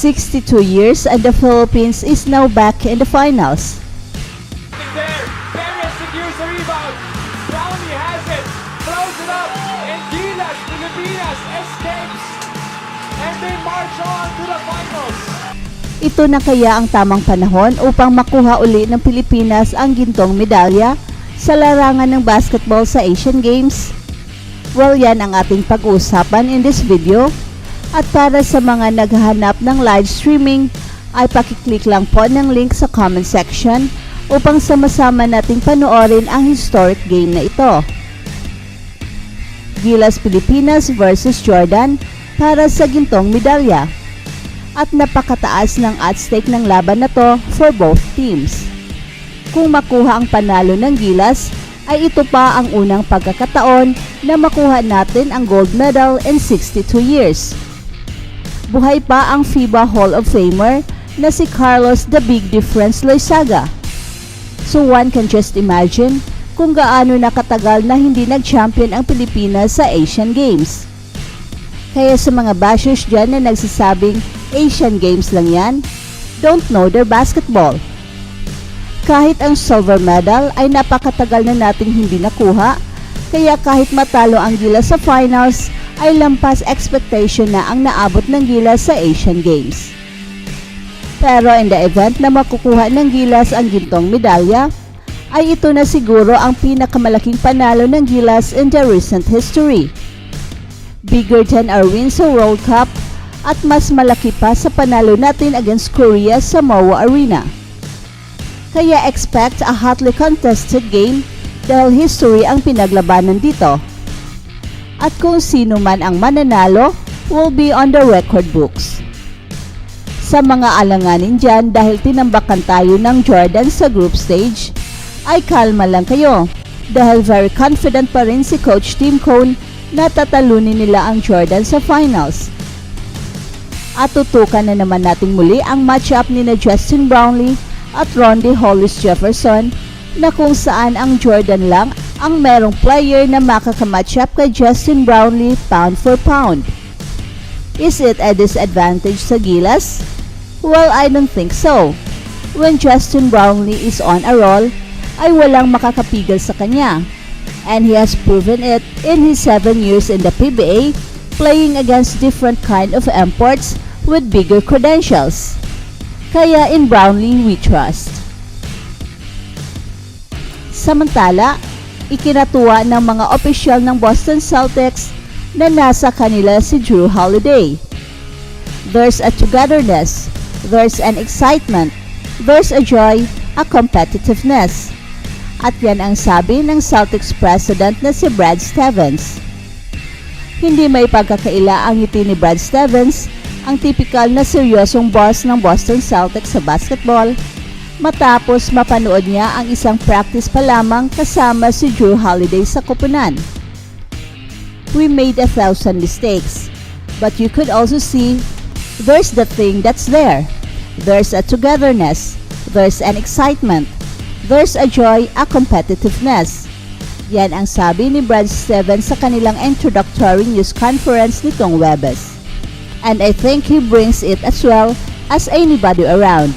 62 years and the Philippines is now back in the finals. There, Perez secures the rebound. Brownie has it, throws it up, and Gilas, Pilipinas escapes. And they march on to the finals. Ito na kaya ang tamang panahon upang makuha uli ng Pilipinas ang gintong medalya sa larangan ng basketball sa Asian Games? Well, yan ang ating pag-uusapan in this video. At para sa mga naghahanap ng live streaming, ay pakiclick lang po ng link sa comment section upang sama-sama nating panoorin ang historic game na ito. Gilas Pilipinas versus Jordan para sa gintong medalya. At napakataas ng at stake ng laban na to for both teams. Kung makuha ang panalo ng Gilas, ay ito pa ang unang pagkakataon na makuha natin ang gold medal in 62 years. Buhay pa ang FIBA Hall of Famer na si Carlos "The Big Difference" Loizaga. So one can just imagine kung gaano nakatagal na hindi nag-champion ang Pilipinas sa Asian Games. Kaya sa mga bashers dyan na nagsasabing Asian Games lang yan, don't know their basketball. Kahit ang silver medal ay napakatagal na nating hindi nakuha, kaya kahit matalo ang Gilas sa finals, ay lampas expectation na ang naabot ng Gilas sa Asian Games. Pero in the event na makukuha ng Gilas ang gintong medalya, ay ito na siguro ang pinakamalaking panalo ng Gilas in the recent history. Bigger than our win sa World Cup at mas malaki pa sa panalo natin against Korea sa MOA Arena. Kaya expect a hotly contested game dahil history ang pinaglabanan dito. At kung sino man ang mananalo will be on the record books. Sa mga alanganin dyan dahil tinambakan tayo ng Jordan sa group stage, ay kalma lang kayo dahil very confident pa rin si Coach Tim Cone na tatalunin nila ang Jordan sa finals. At tutukan na naman natin muli ang matchup ni na Justin Brownlee at Rondae Hollis Jefferson na kung saan ang Jordan lang ang merong player na makakamatchup kay Justin Brownlee pound for pound. Is it a disadvantage sa Gilas? Well, I don't think so. When Justin Brownlee is on a roll, ay walang makakapigil sa kanya. And he has proven it in his 7 years in the PBA, playing against different kind of imports with bigger credentials. Kaya in Brownlee we trust. Samantala, ikinatuwa ng mga opisyal ng Boston Celtics na nasa kanila si Jrue Holiday. There's a togetherness, there's an excitement, there's a joy, a competitiveness. At yan ang sabi ng Celtics president na si Brad Stevens. Hindi may pagkakaila ang ngiti ni Brad Stevens, ang tipikal na seryosong boss ng Boston Celtics sa basketball, matapos mapanood niya ang isang practice pa lamang kasama si Jrue Holiday sa koponan. We made 1,000 mistakes, but you could also see there's the thing that's there. There's a togetherness, there's an excitement, there's a joy, a competitiveness. Yan ang sabi ni Brad Stevens sa kanilang introductory news conference nitong Webes. And I think he brings it as well as anybody around.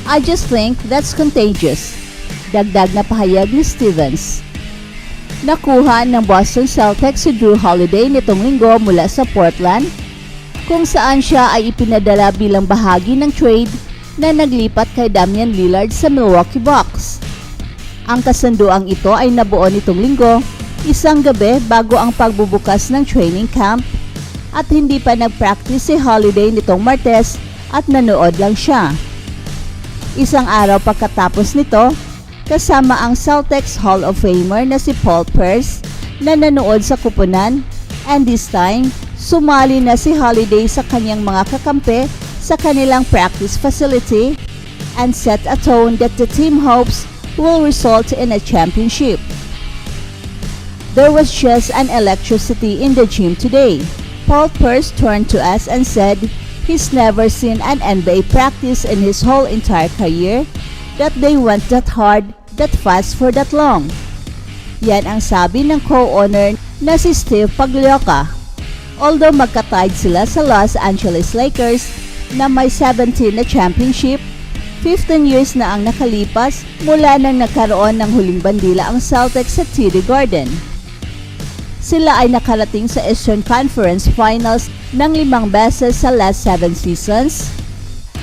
I just think that's contagious. Dagdag na pahayag ni Stevens. Nakuha ng Boston Celtics si Jrue Holiday nitong linggo mula sa Portland, kung saan siya ay ipinadala bilang bahagi ng trade na naglipat kay Damian Lillard sa Milwaukee Bucks. Ang kasunduang ito ay nabuo nitong linggo, isang gabi bago ang pagbubukas ng training camp, at hindi pa nag-practice si Holiday nitong Martes at nanood lang siya. Isang araw pagkatapos nito, kasama ang Celtics Hall of Famer na si Paul Pierce na nanood sa kupunan, and this time, sumali na si Holiday sa kanyang mga kakampi sa kanilang practice facility and set a tone that the team hopes will result in a championship. There was just an electricity in the gym today. Paul Pierce turned to us and said he's never seen an NBA practice in his whole entire career that they went that hard, that fast for that long. Yan ang sabi ng co-owner na si Steve Pagliocca. Although magka-tied sila sa Los Angeles Lakers, na may 17 na championship. 15 years na ang nakalipas mula nang nagkaroon ng huling bandila ang Celtics sa TD Garden. Sila ay nakarating sa Eastern Conference Finals ng 5 beses sa last 7 seasons.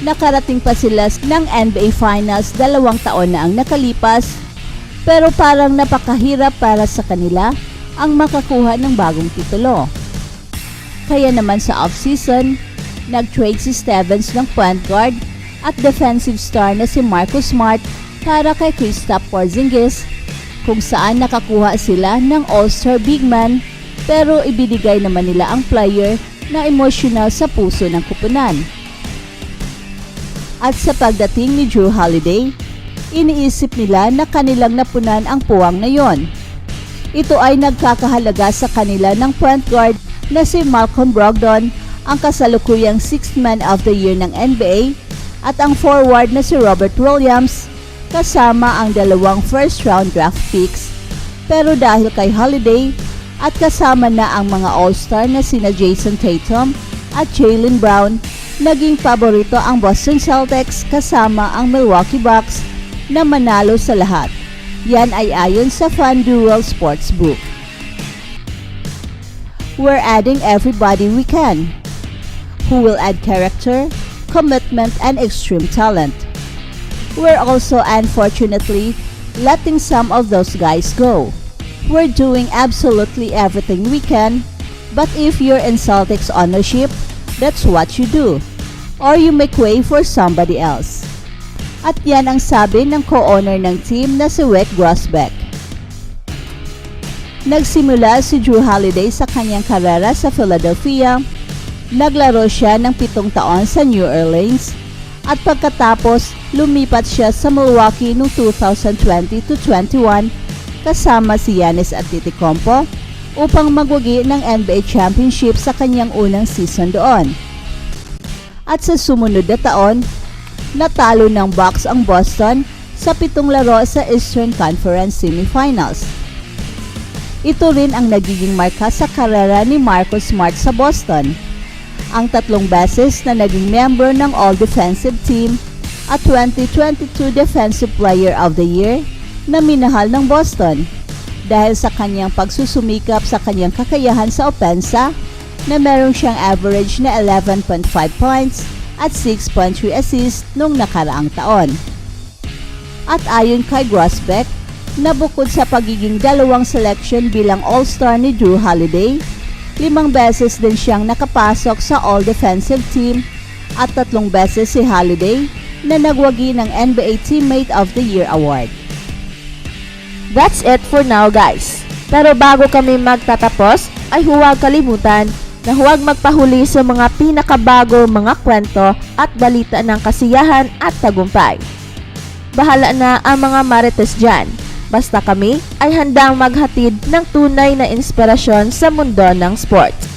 Nakarating pa sila ng NBA Finals 2 taon na ang nakalipas, pero parang napakahirap para sa kanila ang makakuha ng bagong titulo. Kaya naman sa off-season, nag-trade si Stevens ng point guard at defensive star na si Marcus Smart para kay Kristaps Porzingis, kung saan nakakuha sila ng all-star big man, pero ibinigay naman nila ang player na emosyonal sa puso ng kupunan. At sa pagdating ni Jrue Holiday, iniisip nila na kanilang napunan ang puwang na yon. Ito ay nagkakahalaga sa kanila ng point guard na si Malcolm Brogdon, ang kasalukuyang 6th Man of the Year ng NBA, at ang forward na si Robert Williams, kasama ang 2 first-round draft picks. Pero dahil kay Holiday at kasama na ang mga all-star na sina Jason Tatum at Jaylen Brown, naging paborito ang Boston Celtics kasama ang Milwaukee Bucks na manalo sa lahat. Yan ay ayon sa FanDuel Sportsbook. We're adding everybody we can, who will add character, commitment, and extreme talent. We're also unfortunately letting some of those guys go. We're doing absolutely everything we can, but if you're in Celtics ownership, that's what you do, or you make way for somebody else. At yan ang sabi ng co-owner ng team na si Wyc Grousbeck. Nagsimula si Jrue Holiday sa kanyang karera sa Philadelphia. Naglaro siya ng 7 taon sa New Orleans at pagkatapos lumipat siya sa Milwaukee noong 2020-21 kasama si Giannis Antetokounmpo upang magwagi ng NBA Championship sa kanyang unang season doon. At sa sumunod na taon, natalo ng Bucks ang Boston sa 7 laro sa Eastern Conference Semifinals. Ito rin ang nagiging marka sa karera ni Marcus Smart sa Boston. Ang 3 beses na naging member ng All-Defensive Team at 2022 Defensive Player of the Year na minahal ng Boston dahil sa kanyang pagsusumikap sa kanyang kakayahan sa opensa na meron siyang average na 11.5 points at 6.3 assists noong nakaraang taon. At ayon kay Grousbeck, na bukod sa pagiging 2 selection bilang All-Star ni Jrue Holiday, 5 beses din siyang nakapasok sa All-Defensive Team at 3 beses si Holiday na nagwagi ng NBA Teammate of the Year Award. That's it for now, guys. Pero bago kami magtatapos, ay huwag kalimutan na huwag magpahuli sa mga pinakabago mga kwento at balita ng kasiyahan at tagumpay. Bahala na ang mga marites dyan. Basta kami ay handang maghatid ng tunay na inspirasyon sa mundo ng sports.